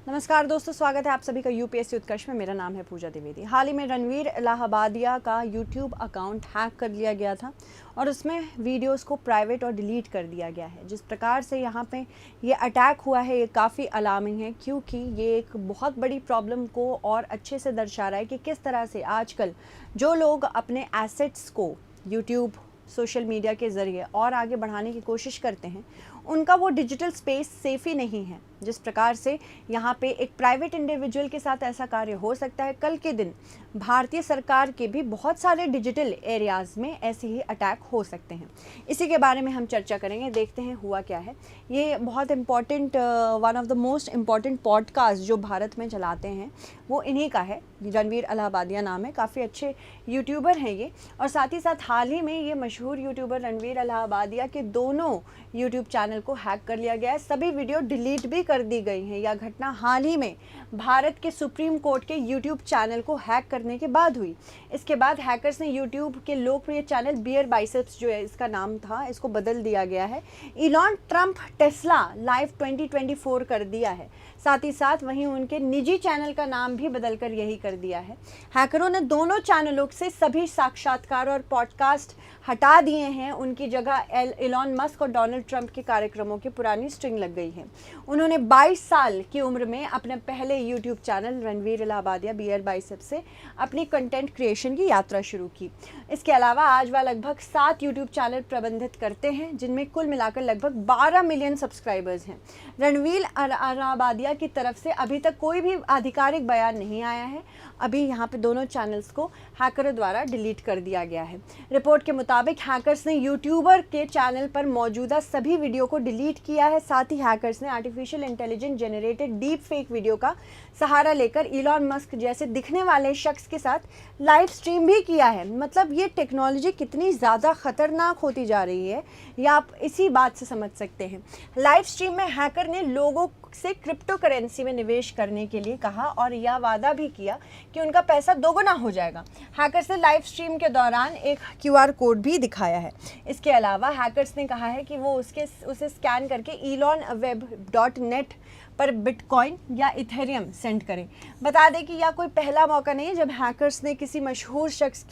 नमस्कार दोस्तों, स्वागत है आप सभी का यूपीएससी उत्कर्ष में। मेरा नाम है पूजा द्विवेदी। हाल ही में रणवीर इलाहाबादिया का यूट्यूब अकाउंट हैक कर लिया गया था और उसमें वीडियोस को प्राइवेट और डिलीट कर दिया गया है। जिस प्रकार से यहाँ पे ये अटैक हुआ है ये काफ़ी अलार्मिंग है, क्योंकि ये एक बहुत बड़ी प्रॉब्लम को और अच्छे से दर्शा रहा है कि किस तरह से आजकल जो लोग अपने एसेट्स को यूट्यूब सोशल मीडिया के ज़रिए और आगे बढ़ाने की कोशिश करते हैं, उनका वो डिजिटल स्पेस सेफ ही नहीं है। जिस प्रकार से यहाँ पे एक प्राइवेट इंडिविजुअल के साथ ऐसा कार्य हो सकता है, कल के दिन भारतीय सरकार के भी बहुत सारे डिजिटल एरियाज़ में ऐसे ही अटैक हो सकते हैं। इसी के बारे में हम चर्चा करेंगे, देखते हैं हुआ क्या है। ये बहुत important, one of the most important podcast जो भारत में चलाते हैं वो इन्हीं का है। रणवीर इलाहाबादिया नाम है, काफ़ी अच्छे यूट्यूबर हैं ये। और साथ ही साथ हाल ही में ये मशहूर यूट्यूबर रणवीर इलाहाबादिया के दोनों यूट्यूब चैनल को हैक कर लिया गया है। सभी वीडियो डिलीट भी कर दी गई हैं। यह घटना हाल ही में भारत के सुप्रीम कोर्ट के यूट्यूब चैनल को हैक करने के बाद हुई। इसके बाद हैकर्स ने यूट्यूब के लोकप्रिय चैनल बियर बाइसेप्स, जो है इसका नाम था, इसको बदल दिया गया है। इलॉन ट्रंप टेस्ला लाइव 2024 कर दिया है। साथ ही साथ वहीं उनके निजी चैनल का नाम भी बदलकर यही कर दिया है। हैकरों ने दोनों चैनलों से सभी साक्षात्कार और पॉडकास्ट हटा दिए हैं। उनकी जगह इलॉन मस्क और डोनाल्ड ट्रंप के कार्यक्रमों की पुरानी स्ट्रिंग लग गई है। उन्होंने 22 साल की उम्र में अपने पहले YouTube channel Ranveer Allahbadia beer biceps से अपनी कंटेंट क्रिएशन की यात्रा शुरू की। इसके अलावा आज वह लगभग 7 यूट्यूब चैनल प्रबंधित करते हैं, जिनमें कुल मिलाकर लगभग 12 मिलियन सब्सक्राइबर्स हैं। रणवीर इलाहाबादिया की तरफ से अभी तक कोई भी आधिकारिक बयान नहीं आया है। अभी यहाँ पे दोनों चैनल्स को हैकरों द्वारा डिलीट कर दिया गया है। रिपोर्ट के मुताबिक हैकर्स ने यूट्यूबर के चैनल पर मौजूदा सभी वीडियो को डिलीट किया है। साथ ही हैकर्स ने artificial intelligence generated deep fake video का सहारा लेकर इलॉन मस्क जैसे दिखने वाले शख्स के साथ लाइव स्ट्रीम भी किया है। मतलब ये टेक्नोलॉजी कितनी ज़्यादा खतरनाक होती जा रही है, ये आप इसी बात से समझ सकते हैं। लाइव स्ट्रीम में हैकर ने लोगों से क्रिप्टो करेंसी में निवेश करने के लिए कहा और यह वादा भी किया कि उनका पैसा दोगुना हो जाएगा। हैकर्स ने लाइव स्ट्रीम के दौरान एक QR कोड भी दिखाया है। इसके अलावा हैकर्स ने कहा है कि वो उसे स्कैन करके elonweb.net पर बिटकॉइन या इथेरियम सेंड करें। बता दें कि यह कोई पहला मौका नहीं है जब हैकर्स ने किसी मशहूर शख्स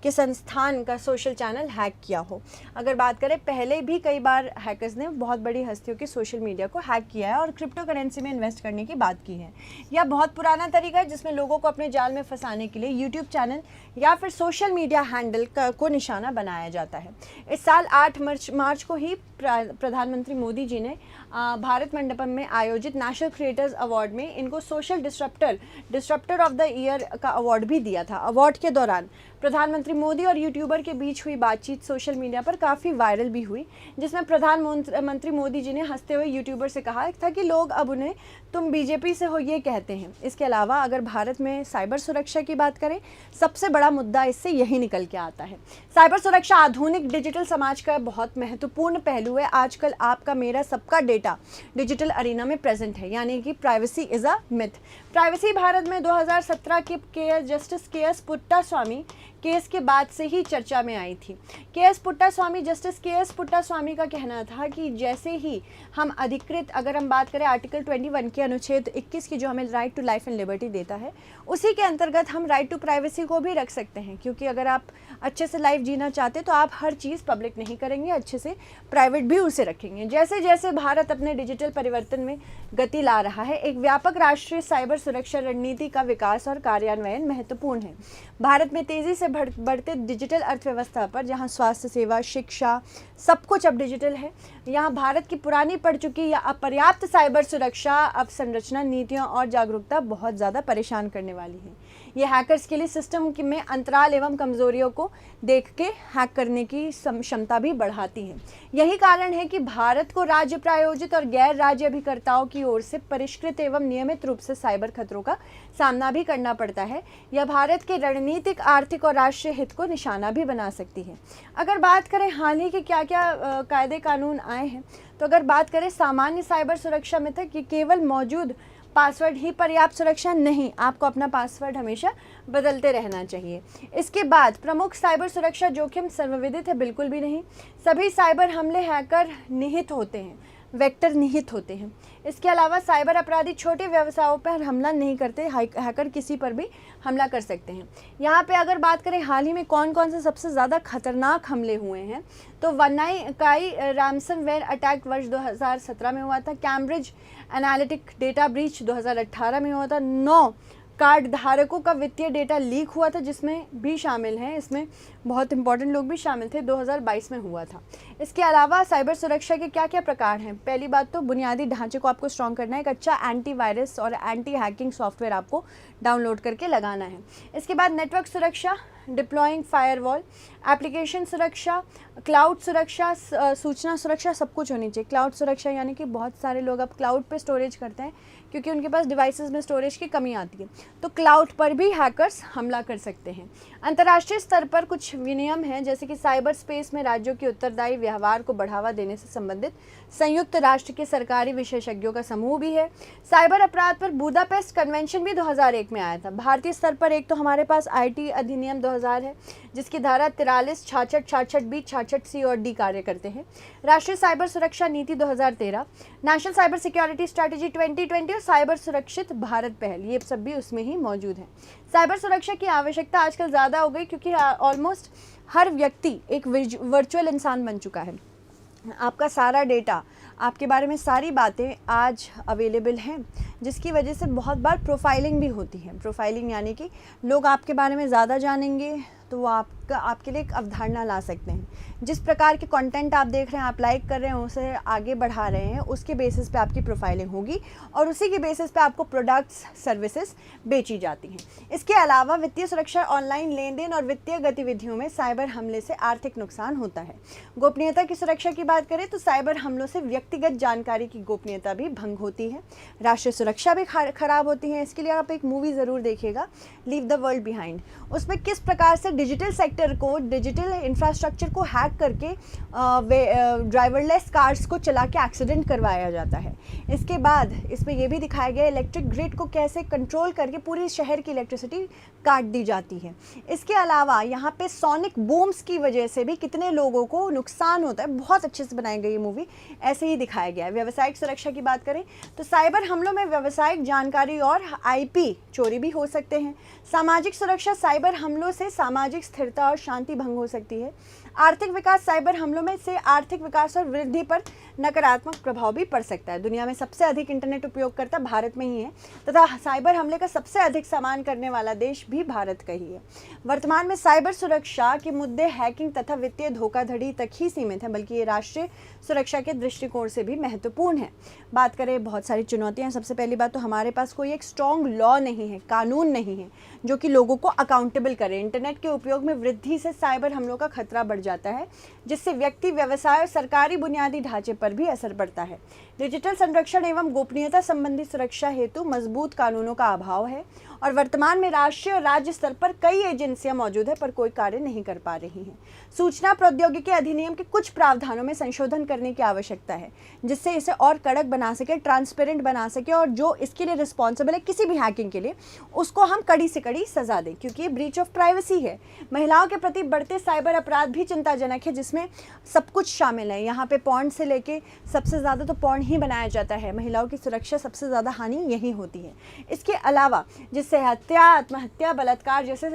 के संस्थान का सोशल चैनल हैक किया हो। अगर बात करें, पहले भी कई बार हैकर्स ने बहुत बड़ी हस्तियों की सोशल मीडिया को हैक किया है और क्रिप्टो करेंसी में इन्वेस्ट करने की बात की है। यह बहुत पुराना तरीका है जिसमें लोगों को अपने जाल में फंसाने के लिए यूट्यूब चैनल या फिर सोशल मीडिया हैंडल को निशाना बनाया जाता है। इस साल 8 मार्च को ही प्रधानमंत्री मोदी जी ने भारत मंडपम में आयोजित नेशनल क्रिएटर्स अवार्ड में इनको सोशल डिस्रप्टर ऑफ द ईयर का अवार्ड भी दिया था। अवार्ड के दौरान प्रधानमंत्री मोदी और यूट्यूबर के बीच हुई बातचीत सोशल मीडिया पर काफ़ी वायरल भी हुई, जिसमें प्रधानमंत्री मोदी जी ने हंसते हुए यूट्यूबर से कहा था कि लोग अब उन्हें तुम बीजेपी से हो ये कहते हैं। इसके अलावा अगर भारत में साइबर सुरक्षा की बात करें, सबसे बड़ा मुद्दा इससे यही निकल के आता है। साइबर सुरक्षा आधुनिक डिजिटल समाज का बहुत महत्वपूर्ण पहलू है। आजकल आपका मेरा सबका डेटा डिजिटल अरीना में प्रेजेंट है, यानी कि privacy is a myth. Privacy Bharat में 2017 के जस्टिस के.एस. पुट्टास्वामी केस के बाद से ही चर्चा में आई थी। Justice KS. पुट्टास्वामी का कहना था कि जैसे ही हम अगर हम बात करें आर्टिकल 21 के अनुच्छेद 21 की, जो हमें right to life and liberty देता है, उसी के अंतर्गत हम राइट टू प्राइवेसी को भी रख सकते हैं। क्योंकि अगर आप अच्छे से लाइफ जीना चाहते तो आप हर चीज़ पब्लिक नहीं करेंगे, अच्छे से प्राइवेट भी उसे रखेंगे। जैसे जैसे भारत अपने डिजिटल परिवर्तन में गति ला रहा है, एक व्यापक राष्ट्रीय साइबर सुरक्षा रणनीति का विकास और कार्यान्वयन महत्वपूर्ण है। भारत में तेज़ी से बढ़ते डिजिटल अर्थव्यवस्था पर, जहां स्वास्थ्य सेवा, शिक्षा, सब कुछ अब डिजिटल है, यहाँ भारत की पुरानी पड़ चुकी या अपर्याप्त साइबर सुरक्षा अवसंरचना नीतियों और जागरूकता बहुत ज़्यादा परेशान करने वाली है। ये हैकर्स के लिए सिस्टम में अंतराल एवं कमजोरियों को देख के हैक करने की क्षमता भी बढ़ाती है। यही कारण है कि भारत को राज्य प्रायोजित और गैर राज्य अभिकर्ताओं की ओर से परिष्कृत एवं नियमित रूप से साइबर खतरों का सामना भी करना पड़ता है। यह भारत के रणनीतिक, आर्थिक और राष्ट्रीय हित को निशाना भी बना सकती है। अगर बात करें हाल ही के क्या क्या कायदे कानून आए हैं, तो अगर बात करें सामान्य साइबर सुरक्षा में तक कि केवल मौजूद पासवर्ड ही पर्याप्त सुरक्षा नहीं, आपको अपना पासवर्ड हमेशा बदलते रहना चाहिए। इसके बाद प्रमुख साइबर सुरक्षा जोखिम सर्वविदित है, बिल्कुल भी नहीं। सभी साइबर हमले हैकर निहित होते हैं। वेक्टर निहित होते हैं। इसके अलावा साइबर अपराधी छोटे व्यवसायों पर हमला नहीं करते, हैकर किसी पर भी हमला कर सकते हैं। यहाँ पे अगर बात करें हाल ही में कौन कौन से सबसे ज़्यादा खतरनाक हमले हुए हैं, तो वानाई रैंसमवेयर अटैक वर्ष 2017 में हुआ था, कैम्ब्रिज एनालिटिक डेटा ब्रीच 2018 में हुआ था, 9 कार्ड धारकों का वित्तीय डेटा लीक हुआ था जिसमें भी शामिल हैं, इसमें बहुत इंपॉर्टेंट लोग भी शामिल थे, 2022 में हुआ था। इसके अलावा साइबर सुरक्षा के क्या क्या प्रकार हैं? पहली बात तो बुनियादी ढांचे को आपको स्ट्रॉन्ग करना है, एक अच्छा एंटीवायरस और एंटी हैकिंग सॉफ्टवेयर आपको डाउनलोड करके लगाना है। इसके बाद नेटवर्क सुरक्षा, डिप्लॉइंग फायरवॉल, एप्लीकेशन सुरक्षा, क्लाउड सुरक्षा, सूचना सुरक्षा, सब कुछ होनी चाहिए। क्लाउड सुरक्षा यानी कि बहुत सारे लोग अब क्लाउड पे स्टोरेज करते हैं क्योंकि उनके पास डिवाइसेस में स्टोरेज की कमी आती है, तो क्लाउड पर भी हैकर्स हमला कर सकते हैं। अंतर्राष्ट्रीय स्तर पर कुछ विनियम हैं, जैसे कि साइबर स्पेस में राज्यों के उत्तरदायी व्यवहार को बढ़ावा देने से संबंधित संयुक्त राष्ट्र के सरकारी विशेषज्ञों का समूह भी है। साइबर अपराध पर बुदापेस्ट कन्वेंशन भी 2001 में आया था। भारतीय स्तर पर एक तो हमारे पास IT अधिनियम 2000 है, जिसकी धारा 43, 66, 66B, 66C और D कार्य करते हैं। राष्ट्रीय साइबर सुरक्षा नीति 2013, नेशनल साइबर सिक्योरिटी स्ट्रैटेजी 2020 और साइबर सुरक्षित भारत पहल, ये सब भी उसमें ही मौजूद है। साइबर सुरक्षा की आवश्यकता आजकल ज़्यादा हो गई क्योंकि ऑलमोस्ट हर व्यक्ति एक वर्चुअल इंसान बन चुका है। आपका सारा डेटा, आपके बारे में सारी बातें आज अवेलेबल हैं, जिसकी वजह से बहुत बार प्रोफाइलिंग भी होती है। प्रोफाइलिंग यानी कि लोग आपके बारे में ज़्यादा जानेंगे तो वो आपके लिए एक अवधारणा ला सकते हैं। जिस प्रकार के कंटेंट आप देख रहे हैं, आप लाइक कर रहे हैं, उसे आगे बढ़ा रहे हैं, उसके बेसिस पे आपकी प्रोफाइलिंग होगी और उसी के बेसिस पे आपको प्रोडक्ट्स सर्विसेज बेची जाती हैं। इसके अलावा वित्तीय सुरक्षा, ऑनलाइन लेन देन और वित्तीय गतिविधियों में साइबर हमले से आर्थिक नुकसान होता है। गोपनीयता की सुरक्षा की बात करें तो साइबर हमलों से व्यक्तिगत जानकारी की गोपनीयता भी भंग होती है, राष्ट्रीय सुरक्षा भी खराब होती है। इसके लिए आप एक मूवी ज़रूर देखिएगा, लीव द वर्ल्ड बिहाइंड। उसमें किस प्रकार से डिजिटल सेक्टर को, डिजिटल इंफ्रास्ट्रक्चर को हैक करके ड्राइवरलेस कार्स को चला के एक्सीडेंट करवाया जाता है। इसके बाद इसमें यह भी दिखाया गया इलेक्ट्रिक ग्रिड को कैसे कंट्रोल करके पूरी शहर की इलेक्ट्रिसिटी काट दी जाती है। इसके अलावा यहाँ पे सोनिक बूम्स की वजह से भी कितने लोगों को नुकसान होता है, बहुत अच्छे से बनाई गई ये मूवी, ऐसे ही दिखाया गया है। व्यावसायिक सुरक्षा की बात करें तो साइबर हमलों में व्यावसायिक जानकारी और IP चोरी भी हो सकते हैं। सामाजिक सुरक्षा, साइबर हमलों से सामाजिक स्थिरता और शांति भंग हो सकती है। आर्थिक विकास, साइबर हमलों में से आर्थिक विकास और वृद्धि पर नकारात्मक प्रभाव भी पड़ सकता है। दुनिया में सबसे अधिक इंटरनेट उपयोगकर्ता भारत में ही है तथा साइबर हमले का सबसे अधिक सामना करने वाला देश भी भारत का ही है। वर्तमान में साइबर सुरक्षा के मुद्दे हैकिंग तथा वित्तीय धोखाधड़ी तक ही सीमित है, बल्कि ये राष्ट्रीय सुरक्षा के दृष्टिकोण से भी महत्वपूर्ण है। बात करें, बहुत सारी चुनौतियां हैं। सबसे पहली बात तो हमारे पास कोई एक स्ट्रॉन्ग लॉ नहीं है, कानून नहीं है जो कि लोगों को अकाउंटेबल करे। इंटरनेट के उपयोग में वृद्धि से साइबर हमलों का खतरा बढ़ जाता है, जिससे व्यक्ति, व्यवसाय और सरकारी बुनियादी ढांचे पर भी असर पड़ता है। डिजिटल संरक्षण एवं गोपनीयता संबंधी सुरक्षा हेतु मजबूत कानूनों का अभाव है और वर्तमान में राष्ट्रीय और राज्य स्तर पर कई एजेंसियां मौजूद है पर कोई कार्य नहीं कर पा रही हैं। सूचना प्रौद्योगिकी अधिनियम के कुछ प्रावधानों में संशोधन करने की आवश्यकता है, जिससे इसे और कड़क बना सके, ट्रांसपेरेंट बना सके और जो इसके लिए रिस्पॉन्सिबल है किसी भी हैकिंग के लिए, उसको हम कड़ी से कड़ी सजा दें, क्योंकि ये ब्रीच ऑफ प्राइवेसी है। महिलाओं के प्रति बढ़ते साइबर अपराध भी चिंताजनक है, जिसमें सब कुछ शामिल है। यहाँ पे पॉर्न से लेके सबसे ज़्यादा तो पॉर्न ही बनाया जाता है। महिलाओं की सुरक्षा सबसे ज़्यादा हानि यही होती है। इसके अलावा जिससे हत्या, आत्महत्या, बलात्कार जैसे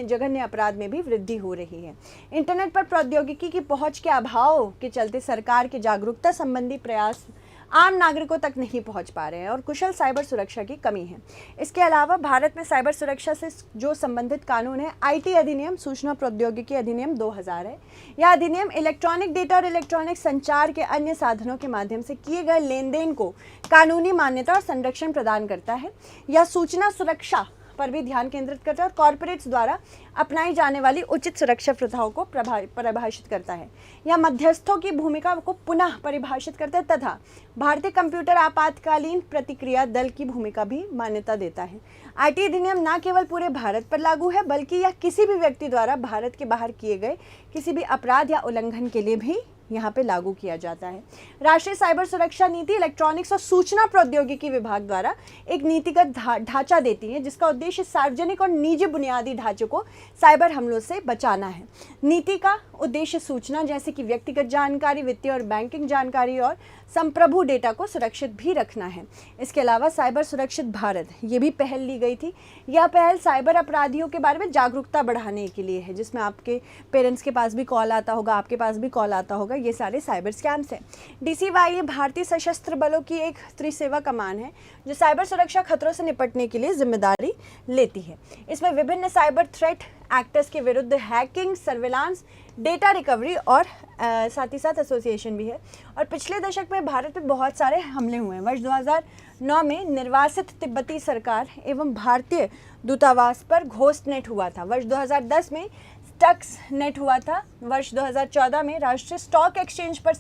जघन्य अपराध में भी वृद्धि हो रही है। इंटरनेट पर प्रौद्योगिकी की पहुंच के अभाव के चलते सरकार के जागरूकता संबंधी प्रयास आम नागरिकों तक नहीं पहुंच पा रहे हैं और कुशल साइबर सुरक्षा की कमी है। इसके अलावा भारत में साइबर सुरक्षा से जो संबंधित कानून है, IT अधिनियम, सूचना प्रौद्योगिकी अधिनियम 2000 है। यह अधिनियम इलेक्ट्रॉनिक डेटा और इलेक्ट्रॉनिक संचार के अन्य साधनों के माध्यम से किए गए लेन देन को कानूनी मान्यता और संरक्षण प्रदान करता है। यह सूचना सुरक्षा पर भी ध्यान केंद्रित करता है और कॉर्पोरेट्स द्वारा अपनाई जाने वाली उचित सुरक्षा प्रथाओं को परिभाषित करता है। यह मध्यस्थों की भूमिका को पुनः परिभाषित करता है तथा भारतीय कंप्यूटर आपातकालीन प्रतिक्रिया दल की भूमिका भी मान्यता देता है। IT अधिनियम न केवल पूरे भारत पर लागू है, बल्कि यह किसी भी व्यक्ति द्वारा भारत के बाहर किए गए किसी भी अपराध या उल्लंघन के लिए भी यहाँ पे लागू किया जाता है। राष्ट्रीय साइबर सुरक्षा नीति इलेक्ट्रॉनिक्स और सूचना प्रौद्योगिकी विभाग द्वारा एक नीतिगत ढांचा देती है जिसका उद्देश्य सार्वजनिक और निजी बुनियादी ढांचे को साइबर हमलों से बचाना है। नीति का उद्देश्य सूचना जैसे कि व्यक्तिगत जानकारी, वित्तीय और बैंकिंग जानकारी और संप्रभु डेटा को सुरक्षित भी रखना है। इसके अलावा साइबर सुरक्षित भारत ये भी पहल ली गई थी। यह पहल साइबर अपराधियों के बारे में जागरूकता बढ़ाने के लिए है, जिसमें आपके पेरेंट्स के पास भी कॉल आता होगा, आपके पास भी कॉल आता होगा। ये सारे साइबर स्कैम्स हैं। DCY भारतीय सशस्त्र बलों की एक त्रिसेवा कमान है जो साइबर सुरक्षा खतरों से निपटने के लिए जिम्मेदारी लेती है। इसमें विभिन्न साइबर थ्रेट एक्टर्स के विरुद्ध हैकिंग, सर्विलांस, डेटा रिकवरी और साथ ही साथ एसोसिएशन भी है। और पिछले दशक में भारत में बहुत सारे हमले हुए हैं। वर्ष 2009 में निर्वासित तिब्बती सरकार एवं भारतीय दूतावास पर घोस्ट नेट हुआ था। वर्ष 2010 में स्टक्स नेट हुआ था। वर्ष 2014 में राष्ट्रीय स्टॉक एक्सचेंज पर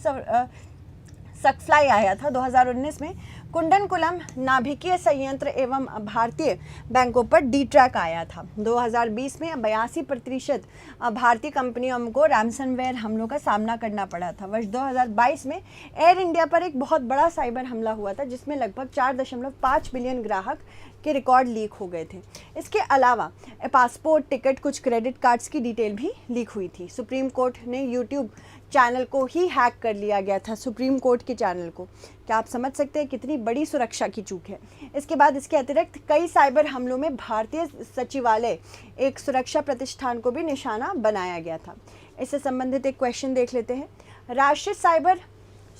सकफ्लाई आया था। 2019 में कुंडनकुलम नाभिकीय संयंत्र एवं भारतीय बैंकों पर D-Track आया था। 2020 में 82% भारतीय कंपनियों को रैंसमवेयर हमलों का सामना करना पड़ा था। वर्ष 2022 में एयर इंडिया पर एक बहुत बड़ा साइबर हमला हुआ था जिसमें लगभग 4.5 बिलियन ग्राहक के रिकॉर्ड लीक हो गए थे। इसके अलावा पासपोर्ट, टिकट, कुछ क्रेडिट कार्ड्स की डिटेल भी लीक हुई थी। सुप्रीम कोर्ट ने यूट्यूब चैनल को ही हैक कर लिया गया था, सुप्रीम कोर्ट के चैनल को। क्या आप समझ सकते हैं कितनी बड़ी सुरक्षा की चूक है। इसके बाद इसके अतिरिक्त कई साइबर हमलों में भारतीय सचिवालय एक सुरक्षा प्रतिष्ठान को भी निशाना बनाया गया था। इससे संबंधित एक क्वेश्चन देख लेते हैं। राष्ट्रीय साइबर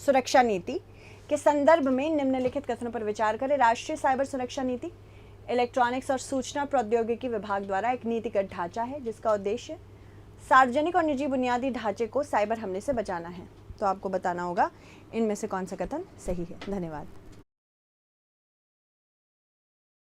सुरक्षा नीति के संदर्भ में निम्नलिखित कथनों पर विचार करें। राष्ट्रीय साइबर सुरक्षा नीति इलेक्ट्रॉनिक्स और सूचना प्रौद्योगिकी विभाग द्वारा एक नीतिगत ढांचा है जिसका उद्देश्य सार्वजनिक और निजी बुनियादी ढांचे को साइबर हमले से बचाना है। तो आपको बताना होगा इनमें से कौन सा कथन सही है। धन्यवाद।